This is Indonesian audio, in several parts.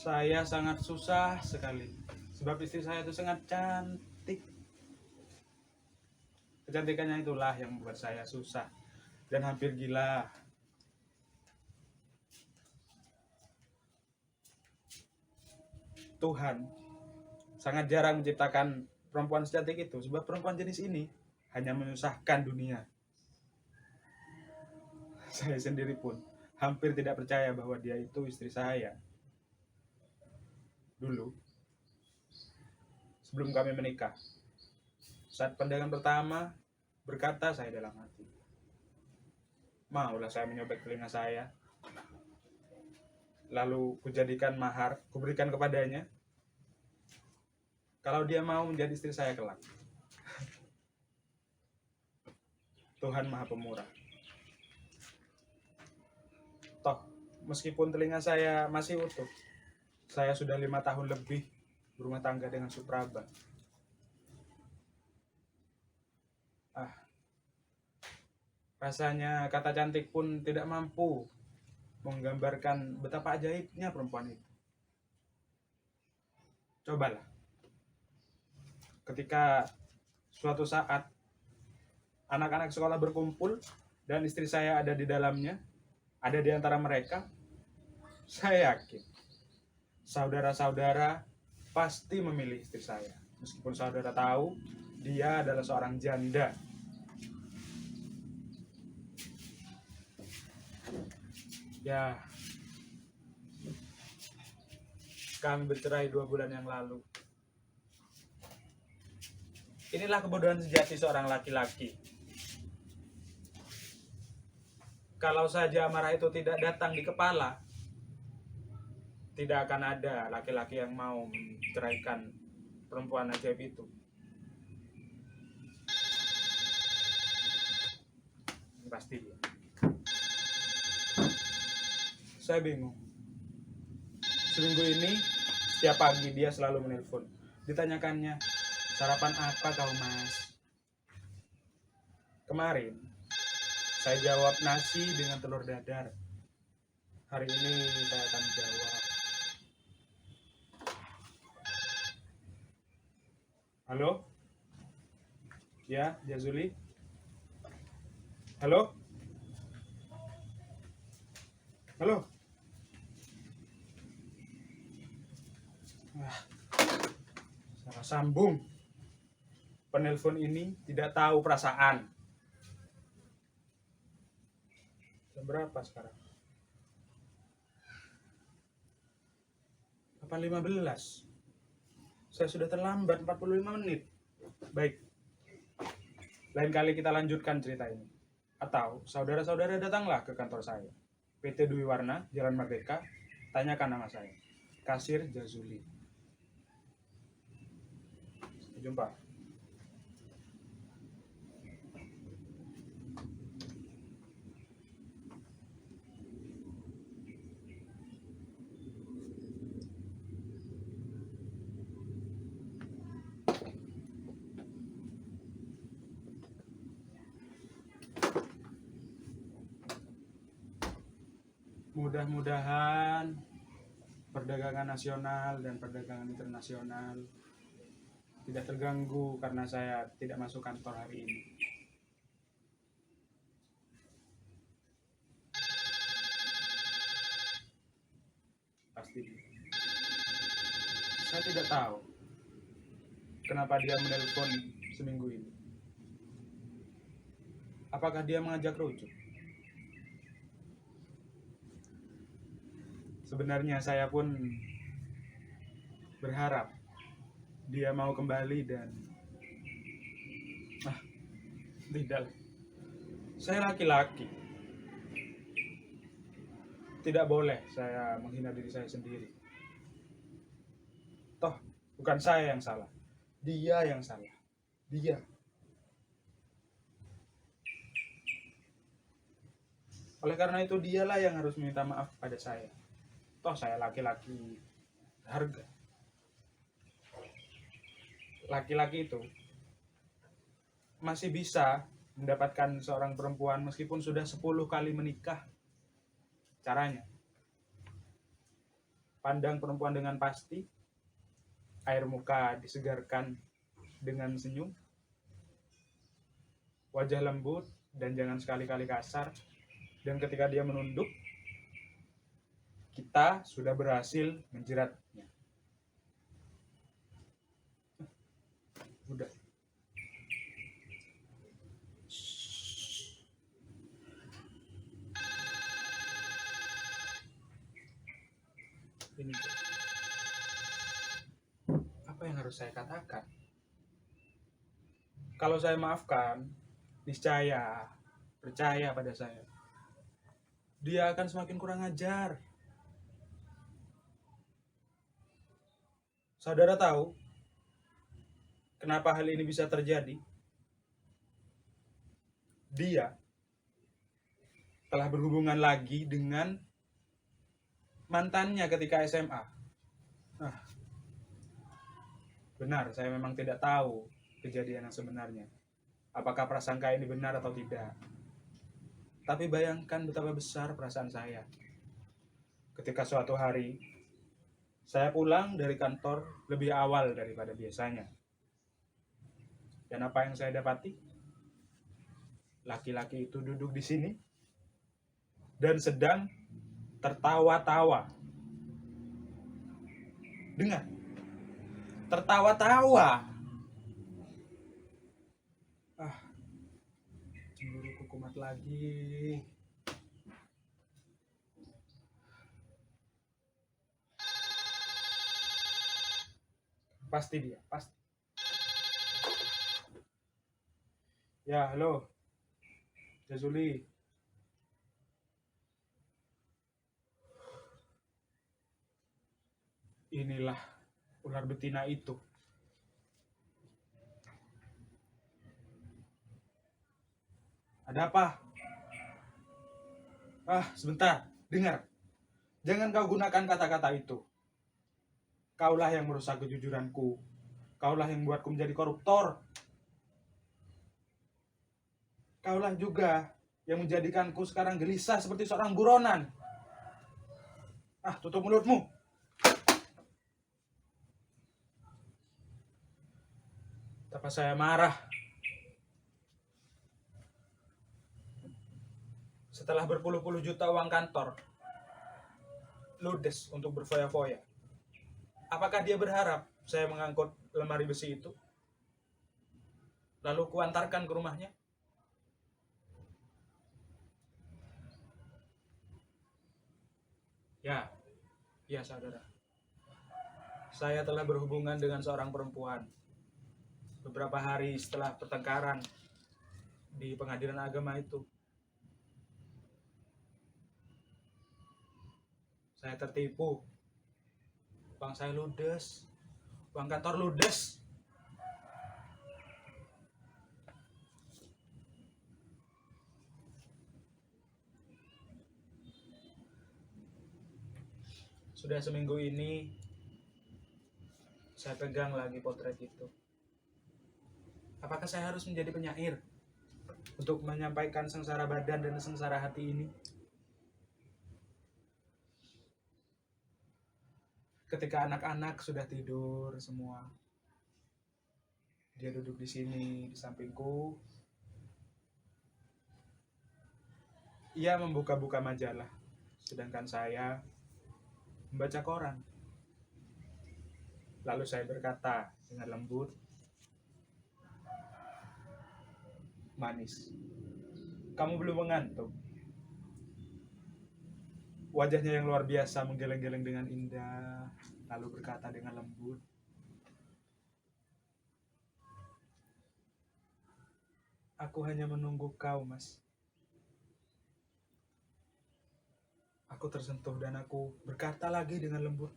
Saya sangat susah sekali. Sebab istri saya itu sangat cantik. Kecantikannya itulah yang membuat saya susah dan hampir gila. Tuhan sangat jarang menciptakan perempuan secantik itu, sebab perempuan jenis ini hanya menyusahkan dunia. Saya sendiri pun hampir tidak percaya bahwa dia itu istri saya. Dulu, sebelum kami menikah, saat pandangan pertama, berkata saya dalam hati, maulah saya menyobek telinga saya, lalu kujadikan mahar, kuberikan kepadanya, kalau dia mau menjadi istri saya kelak. Tuhan Maha Pemurah. Toh, meskipun telinga saya masih utuh, saya sudah 5 tahun lebih berumah tangga dengan Supraba. Rasanya kata cantik pun tidak mampu menggambarkan betapa ajaibnya perempuan itu. Cobalah, ketika suatu saat anak-anak sekolah berkumpul dan istri saya ada di dalamnya, ada di antara mereka, saya yakin saudara-saudara pasti memilih istri saya. Meskipun saudara tahu dia adalah seorang janda. Ya, kami bercerai 2 bulan yang lalu. Inilah kebodohan sejati seorang laki-laki. Kalau saja amarah itu tidak datang di kepala, tidak akan ada laki-laki yang mau menceraikan perempuan ajaib itu. Pasti dia. Saya bingung. Seminggu ini setiap pagi dia selalu menelpon. Ditanyakannya, sarapan apa kau mas? Kemarin saya jawab nasi dengan telur dadar. Hari ini saya akan jawab, halo? Ya, Jazuli? Halo? Halo? Salah sambung. Penelpon ini tidak tahu perasaan. Jam berapa sekarang? 8.15. Saya sudah terlambat 45 menit. Baik. Lain kali kita lanjutkan cerita ini. Atau saudara-saudara datanglah ke kantor saya. PT Dwi Warna, Jalan Merdeka. Tanyakan nama saya. Kasir Jazuli. Sampai jumpa. Mudah-mudahan perdagangan nasional dan perdagangan internasional tidak terganggu karena saya tidak masuk kantor hari ini. Pasti saya tidak tahu kenapa dia menelpon seminggu ini. Apakah dia mengajak rujuk? Sebenarnya saya pun berharap dia mau kembali dan tidak. Saya laki-laki. Tidak boleh saya menghina diri saya sendiri. Toh, bukan saya yang salah. Dia yang salah. Dia. Oleh karena itu dialah yang harus minta maaf pada saya. Toh saya laki-laki harga. Laki-laki itu masih bisa mendapatkan seorang perempuan meskipun sudah 10 kali menikah. Caranya, pandang perempuan dengan pasti, air muka disegarkan dengan senyum, wajah lembut dan jangan sekali-kali kasar. Dan ketika dia menunduk, kita sudah berhasil menjeratnya. Udah. Ini apa yang harus saya katakan? Kalau saya maafkan, niscaya percaya pada saya, dia akan semakin kurang ajar. Saudara tahu kenapa hal ini bisa terjadi? Dia telah berhubungan lagi dengan mantannya ketika SMA. Nah, benar, saya memang tidak tahu kejadian yang sebenarnya. Apakah prasangka ini benar atau tidak? Tapi bayangkan betapa besar perasaan saya ketika suatu hari saya pulang dari kantor lebih awal daripada biasanya. Dan apa yang saya dapati? Laki-laki itu duduk di sini dan sedang tertawa-tawa. Dengar, tertawa-tawa. Cemburuku kumat lagi. Pasti dia, pasti. Ya, halo. Jazuli. Inilah ular betina itu. Ada apa? Sebentar. Dengar. Jangan kau gunakan kata-kata itu. Kaulah yang merusak kejujuranku. Kaulah yang membuatku menjadi koruptor. Kaulah juga yang menjadikanku sekarang gelisah seperti seorang buronan. Tutup mulutmu. Betapa saya marah. Setelah berpuluh-puluh juta uang kantor, ludes untuk berfoya-foya. Apakah dia berharap saya mengangkut lemari besi itu, lalu kuantarkan ke rumahnya? Ya saudara. Saya telah berhubungan dengan seorang perempuan beberapa hari setelah pertengkaran di pengadilan agama itu. Saya tertipu. Uang saya ludes. Uang kantor ludes. Sudah seminggu ini saya pegang lagi potret itu. Apakah saya harus menjadi penyair untuk menyampaikan sengsara badan dan sengsara hati ini? Ketika anak-anak sudah tidur semua, dia duduk di sini di sampingku. Ia membuka-buka majalah, sedangkan saya membaca koran. Lalu saya berkata dengan lembut, manis, kamu belum mengantuk? Wajahnya yang luar biasa menggeleng-geleng dengan indah, lalu berkata dengan lembut, aku hanya menunggu kau, Mas. Aku tersentuh dan aku berkata lagi dengan lembut,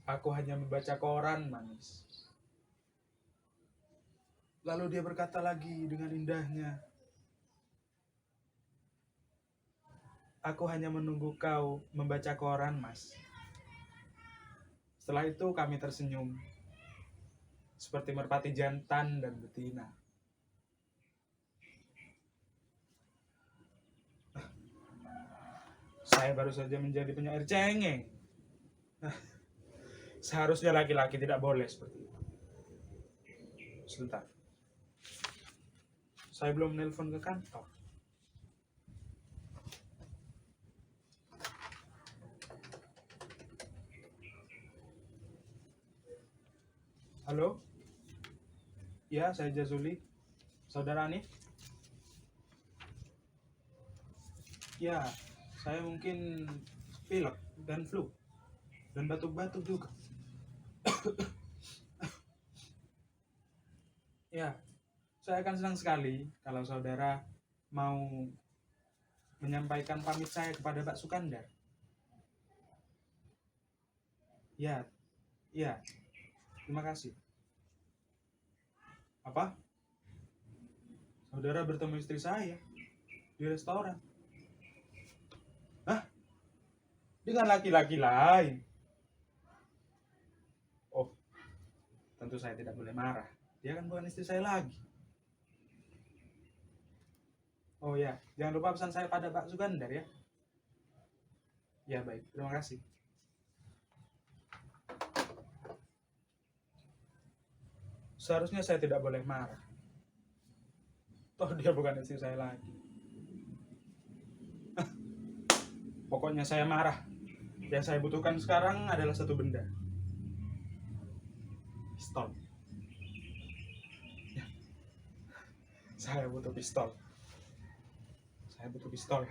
aku hanya membaca koran, manis. Lalu dia berkata lagi dengan indahnya, aku hanya menunggu kau membaca koran, Mas. Setelah itu kami tersenyum, seperti merpati jantan dan betina. Saya baru saja menjadi penyair cengeng. Seharusnya laki-laki tidak boleh seperti itu. Sebentar. Saya belum nelpon ke kantor. Halo? Ya, saya Jazuli. Saudara Anif? Ya, saya mungkin pilek dan flu. Dan batuk-batuk juga. Ya, saya akan senang sekali kalau saudara mau menyampaikan pamit saya kepada Pak Sukandar. Ya, ya, terima kasih. Apa? Saudara bertemu istri saya di restoran. Hah? Dengan laki-laki lain? Oh, tentu saya tidak boleh marah. Dia kan bukan istri saya lagi. Oh ya, jangan lupa pesan saya pada Pak Sukandar ya. Ya baik, terima kasih. Seharusnya saya tidak boleh marah. Toh dia bukan istri saya lagi. Pokoknya saya marah. Yang saya butuhkan sekarang adalah satu benda. Pistol. Ya, saya butuh pistol. Saya butuh pistol.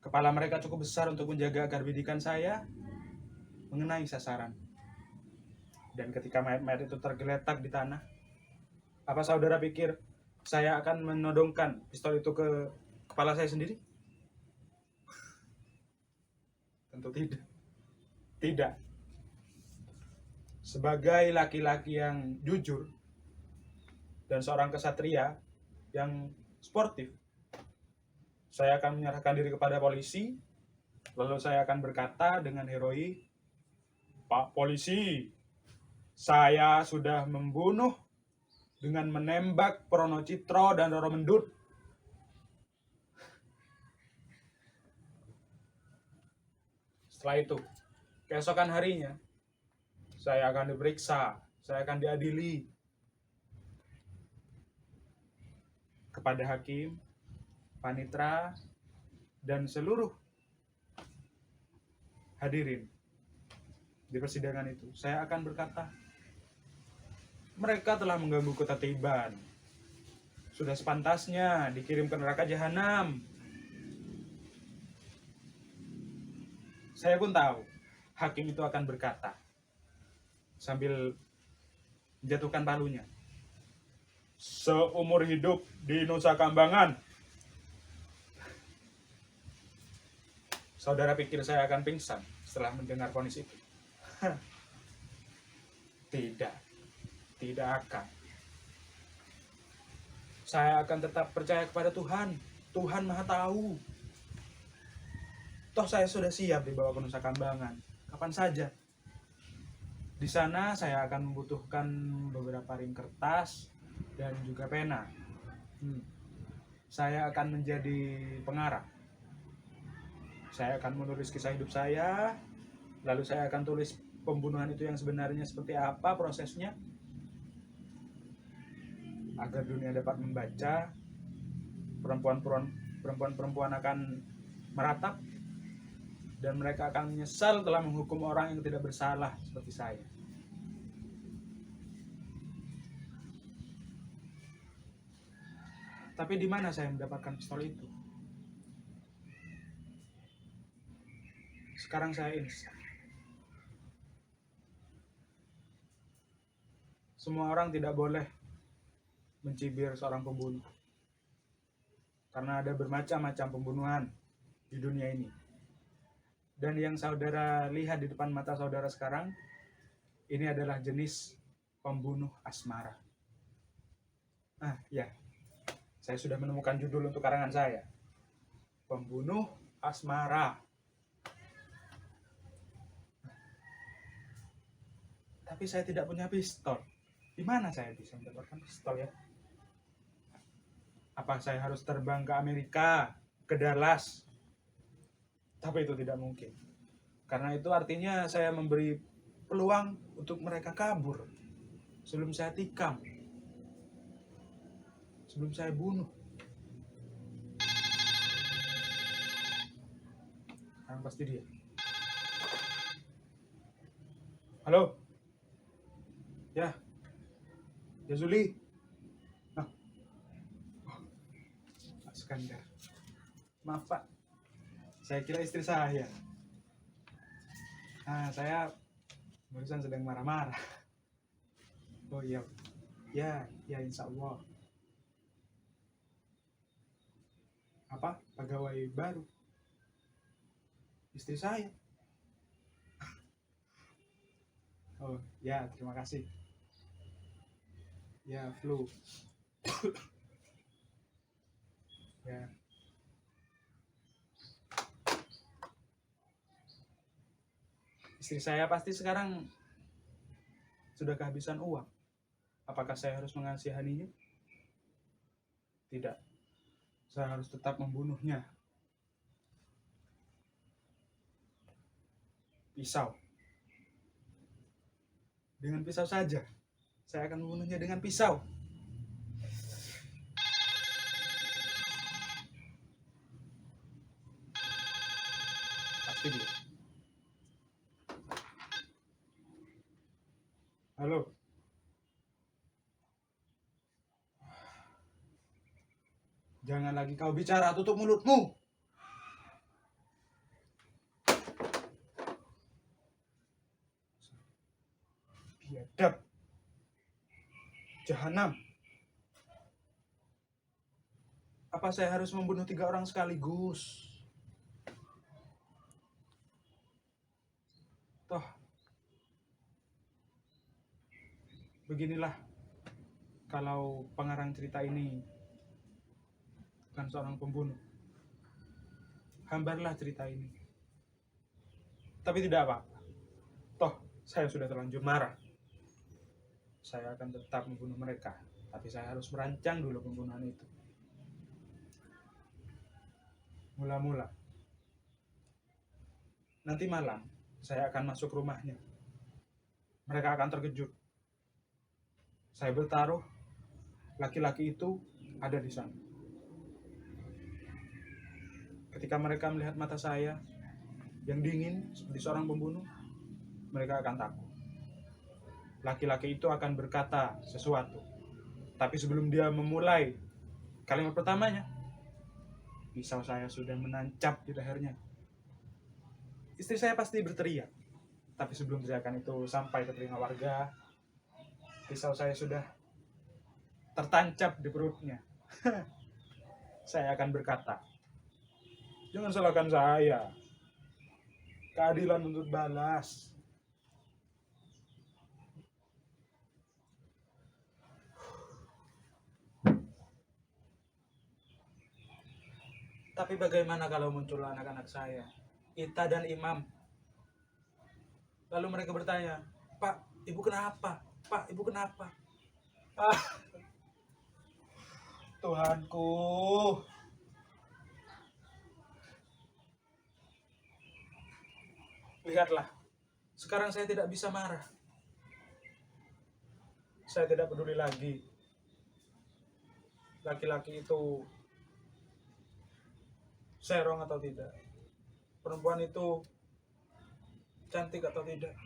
Kepala mereka cukup besar untuk menjaga agar bidikan saya mengenai sasaran. Dan ketika mayat-mayat itu tergeletak di tanah, apa saudara pikir saya akan menodongkan pistol itu ke kepala saya sendiri? Tentu tidak. Tidak. Sebagai laki-laki yang jujur dan seorang kesatria yang sportif, saya akan menyerahkan diri kepada polisi. Lalu saya akan berkata dengan heroik, "Pak polisi, saya sudah membunuh dengan menembak Prono Citro dan Roro Mendut." Setelah itu, keesokan harinya, saya akan diperiksa, saya akan diadili kepada hakim, panitera, dan seluruh hadirin di persidangan itu. Saya akan berkata, mereka telah mengganggu ketertiban. Sudah sepantasnya dikirim ke neraka jahanam. Saya pun tahu, hakim itu akan berkata, sambil menjatuhkan palunya, seumur hidup di Nusa Kambangan. Saudara pikir saya akan pingsan setelah mendengar vonis itu? Tidak, tidak akan. Saya akan tetap percaya kepada Tuhan. Tuhan Maha Tahu. Toh saya sudah siap dibawa ke Nusa Kambangan, kapan saja. Di sana saya akan membutuhkan beberapa ring kertas dan juga pena. Saya akan menjadi pengarang. Saya akan menulis kisah hidup saya, lalu saya akan tulis pembunuhan itu yang sebenarnya seperti apa prosesnya, agar dunia dapat membaca. Perempuan-perempuan akan meratap dan mereka akan menyesal telah menghukum orang yang tidak bersalah seperti saya. Tapi di mana saya mendapatkan pistol itu? Sekarang saya insaf. Semua orang tidak boleh mencibir seorang pembunuh. Karena ada bermacam-macam pembunuhan di dunia ini. Dan yang saudara lihat di depan mata saudara sekarang, ini adalah jenis pembunuh asmara. Ya, saya sudah menemukan judul untuk karangan saya. Pembunuh asmara. Tapi saya tidak punya pistol. Di mana saya bisa mendapatkan pistol ya? Apa saya harus terbang ke Amerika, ke Dallas? Tapi itu tidak mungkin. Karena itu artinya saya memberi peluang untuk mereka kabur sebelum saya tikam, sebelum saya bunuh. Sekarang pasti dia. Halo? Ya, ya Zuli. Pak Skandar. Maaf Pak, saya kira istri saya. Saya barusan sedang marah-marah. Oh iya, ya insya Allah. Apa? Pegawai baru? Istri saya. Oh ya, terima kasih. Ya, flu. Ya. Istri saya pasti sekarang sudah kehabisan uang. Apakah saya harus mengasihaninya? Tidak. Saya harus tetap membunuhnya. Pisau. Dengan pisau saja. Saya akan membunuhnya dengan pisau. Pasti dia. Halo. Jangan lagi kau bicara, tutup mulutmu. Biadab. Jahanam. Apa saya harus membunuh 3 orang sekaligus? Toh, beginilah kalau pengarang cerita ini bukan seorang pembunuh. Hambarlah cerita ini. Tapi tidak apa-apa. Toh, saya sudah terlanjur marah. Saya akan tetap membunuh mereka. Tapi saya harus merancang dulu pembunuhan itu. Mula-mula. Nanti malam, saya akan masuk rumahnya. Mereka akan terkejut. Saya bertaruh, laki-laki itu ada di sana. Ketika mereka melihat mata saya yang dingin seperti seorang pembunuh, mereka akan takut. Laki-laki itu akan berkata sesuatu. Tapi sebelum dia memulai kalimat pertamanya, pisau saya sudah menancap di lehernya. Istri saya pasti berteriak. Tapi sebelum teriakan itu sampai ke telinga warga, pisau saya sudah tertancap di perutnya. Saya akan berkata, jangan salahkan saya. Keadilan untuk balas. Tapi bagaimana kalau muncul anak-anak saya, Ita dan Imam? Lalu mereka bertanya, Pak, ibu kenapa? Pak, ibu kenapa? Ah, Tuhanku. Lihatlah, sekarang saya tidak bisa marah. Saya tidak peduli lagi. Laki-laki itu serong atau tidak. Perempuan itu cantik atau tidak.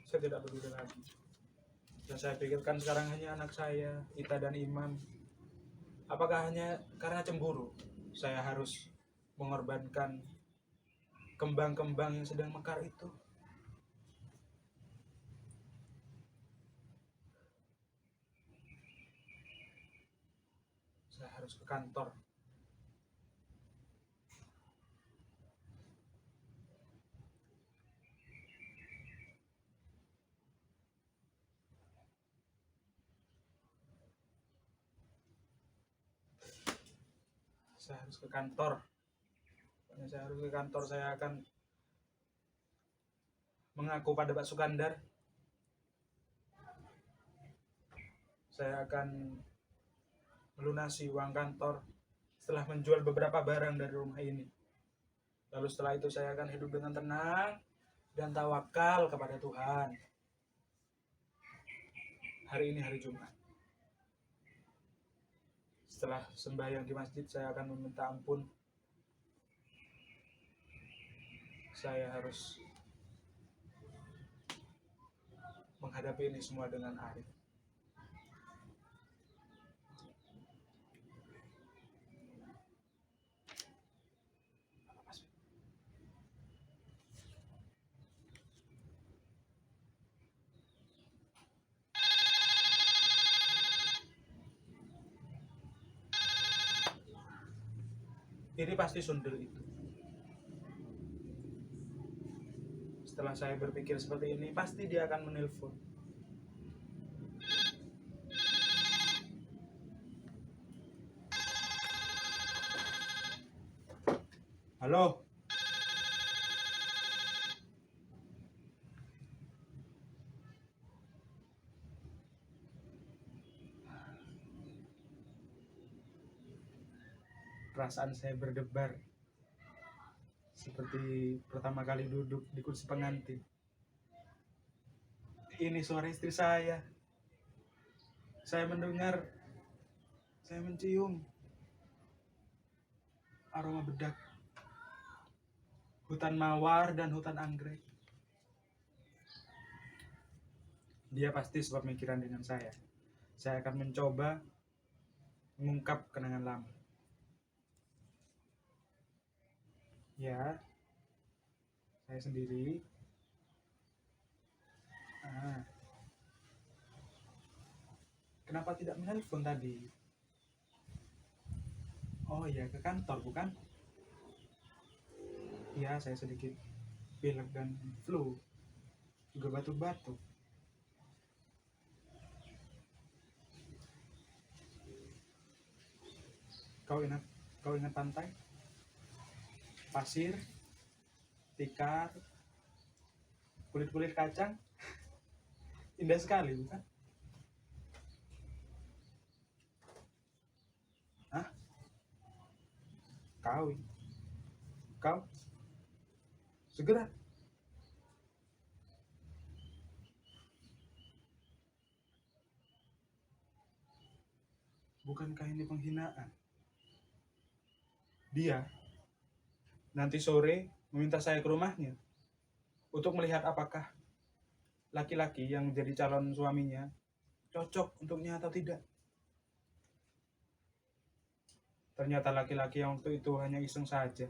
Saya tidak peduli lagi. Yang saya pikirkan sekarang hanya anak saya, Ita dan Imam. Apakah hanya karena cemburu saya harus mengorbankan kembang-kembang yang sedang mekar itu? Saya harus ke kantor. Saya harus ke kantor. Saya akan mengaku pada Pak Sukandar. Saya akan melunasi uang kantor setelah menjual beberapa barang dari rumah ini. Lalu setelah itu saya akan hidup dengan tenang dan tawakal kepada Tuhan. Hari ini hari Jumat. Setelah sembahyang di masjid, saya akan meminta ampun. Saya harus menghadapi ini semua dengan arif. Ini pasti sundel itu. Setelah saya berpikir seperti ini, pasti dia akan menelpon. Halo? Perasaan saya berdebar seperti pertama kali duduk di kursi pengantin. Ini suara istri saya. Saya mendengar, saya mencium aroma bedak, hutan mawar dan hutan anggrek. Dia pasti sepemikiran dengan saya. Saya akan mencoba mengungkap kenangan lama. Ya, saya sendiri. Kenapa tidak menelpon tadi? Oh iya, ke kantor bukan? Iya, saya sedikit pilek dan flu, juga batuk-batuk. Kau ingat pantai? Pasir, tikar, kulit-kulit kacang? Indah sekali, bukan? Hah? Kau? Segera. Bukankah ini penghinaan? Dia nanti sore meminta saya ke rumahnya untuk melihat apakah laki-laki yang menjadi calon suaminya cocok untuknya atau tidak. Ternyata laki-laki yang waktu itu hanya iseng saja.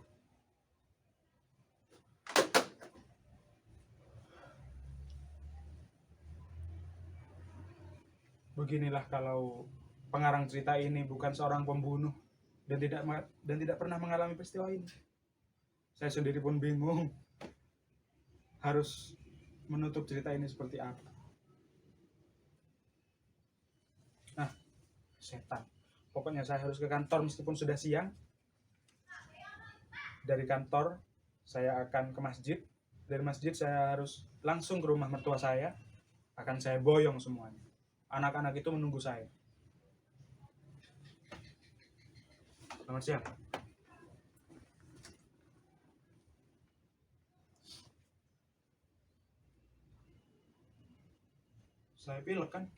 Beginilah kalau pengarang cerita ini bukan seorang pembunuh dan tidak pernah mengalami peristiwa ini. Saya sendiri pun bingung harus menutup cerita ini seperti apa. Nah, setan. Pokoknya saya harus ke kantor meskipun sudah siang. Dari kantor saya akan ke masjid. Dari masjid saya harus langsung ke rumah mertua saya. Akan saya boyong semuanya. Anak-anak itu menunggu saya. Selamat siang. Saya pilek kan?